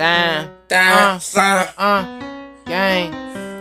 Slime. Gang.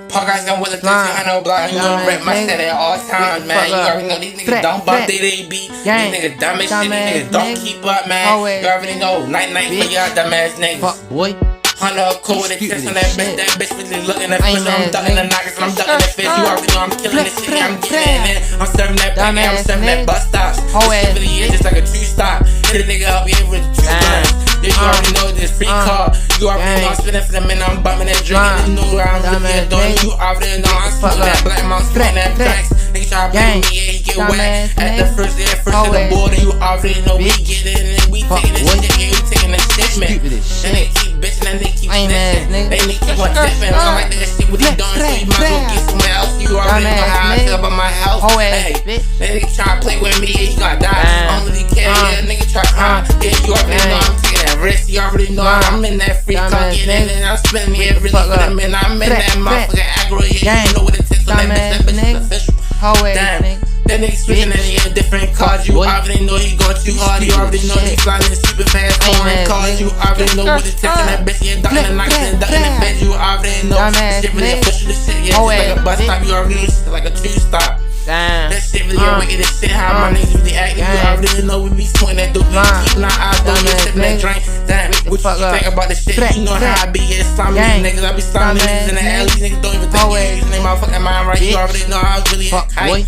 Park guys done with a 300 block, and you gon' rep my set at all times, man. You already know these niggas don't bump they beat. These niggas dumb as shit, these niggas don't keep up, man. You already know, night for y'all dumb ass niggas. Fuck boy. Hunter up cool with a test on that bitch really looking at fish. I'm ducking the knockers, I'm ducking the fish. You already know I'm killing this shit, I'm getting it. I'm serving that pack, I'm serving that bus stops. This shit really is just like a true stop. Hit a nigga up here with two guns. Yeah, you already know this free car. You already know I'm spinning for the minute, I'm bumping that drink. You know where I'm really doing. You already know I'm smoking that black, I'm smoking that tracks. Nigga try to play with me, yeah, he get whack. At the first of the border, you already know we get it and we taking this shit, yeah, we taking this shit, man. And they keep bitching and they keep snitching. They keep on tipping. I'm like that shit, what he doing? So you might as well get somewhere else. You already know how I feel about my health. Hey, nigga try to play with me, yeah, he gonna die. I don't really care, yeah, nigga try to cry. Yeah, you already know I'm taking that risk. You already know I'm in that free car, getting it and I'm spending it really for them. And I'm in that motherfucking aggro, yeah, you know what it takes on that bitch is official. Damn, that nigga switching and he in different cars. You already know he going too hard. You already know he flying in super fast foreign cars. You already know what it takes on that bitch. Yeah, ducking the knocks and ducking the bed. You already know shit really official. This shit, yeah, just like a bus stop. You already know shit like a two stop. That shit really wicked as shit. How my niggas really acting. You already know we be smoking that dope. We keeping our eyes on you, sipping that drink. Damn, what you think about this shit? You know how I be here. Slimy niggas, I be slimy niggas in the alley. Niggas don't even think you using their motherfucking mind right. You already know I was really hype.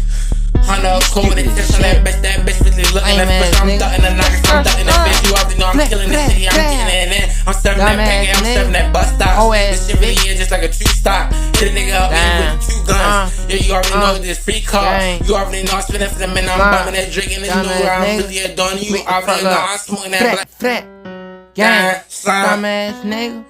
Hunter up cool with a test on that bitch really looking at fish. I'm ducking the knockers, I'm ducking the fish. You already know I'm killing this shit, I'm getting it in. I'm serving that pack, I'm serving that bus stop. This shit really is just like a true stop. Hit a nigga up here with two guns. Yeah, you already know this free car. You already know I'm spinning for the minute, I'm bumping that drink and you know where I'm really doing. You already know I'm smoking that black. Gang, slime ass nigga.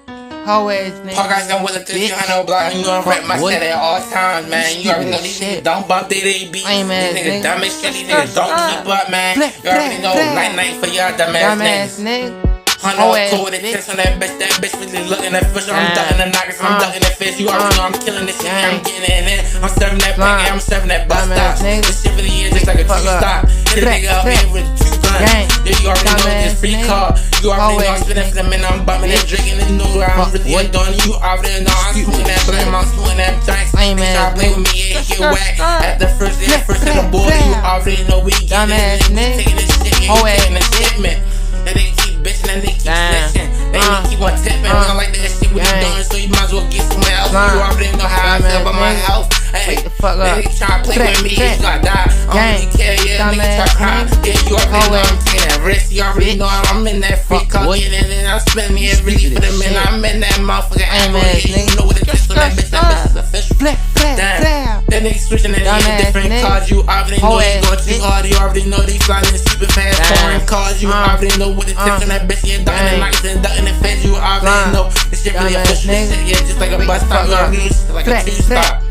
Always, nigga. Park guys done with a 300 block, and you gon' rep my set at all times, man. You already know these niggas don't bump they beat. These niggas dumb as shit, these niggas don't keep up, man. You already know, night for y'all dumb ass niggas. Hunter up cool with a test on that bitch really looking at fish. I'm ducking the knockers, I'm ducking the fish. You already know I'm killing this shit, I'm getting it in. I'm serving that pack, I'm serving that bus stops. This shit really is just like a true stop. Hit a nigga up here with two guns. Yeah, you already know this free car. You already know I'm spinning for the minute, I'm bumping that drink and you know where I'm really doing. You already know I'm smoking that black, I'm smoking that drinks. They try to play with me, yeah, he get whack. At the first of the border, you already know we get it and we taking this shit, yeah, we taking this shit, man. And they keep bitching and they keep snitching. They keep on tipping. We don't like that shit, what you doing? So you might as well get somewhere else. You already know how I feel about my health. Hey, nigga try to play with me, yeah, you gonna die. I don't really care, yeah, nigga try to cry. Yeah, you already know I'm taking that risk. You already know I'm in that free car, getting it and I'm spending it really for the minute. I'm in that motherfucking aggro, yeah, you know what it is on that bitch is official. Damn, that nigga switching and in different cars. You already know he going too hard. You already know they flying in super fast foreign cars. You already know what it takes on that bitch, yeah, ducking the knockers and ducking the feds. You already know this shit really official. This shit, yeah, just like a bus stop. You already know like a two stop.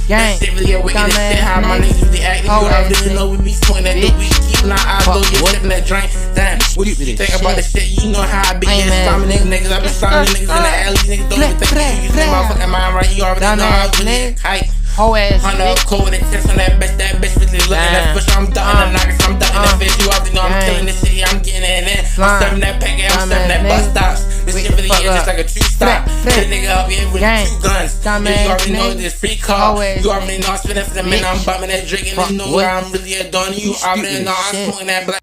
That shit really wicked as shit. How my niggas really acting. You already know we be smoking that dope. We keeping our eyes on you, sipping that drink. Damn, what you think about this shit? You know how I be here. Slimy niggas, I be slimy niggas in the alley. Niggas don't even think you use their motherfucking mind right. You already know I was really hype. Hunter up cool with a test on that bitch really looking at fish. I'm ducking the knockers, I'm ducking the fish. You already know I'm killing this shit, I'm getting it in. I'm serving that pack, I'm serving that bus stops. This shit really is just like a true stop. Hit a nigga up here with two guns. Yeah, you already know this free car. You already know I'm spinning for the minute, I'm bumping that drink and you know where I'm really doing. You already know I'm smoking that black.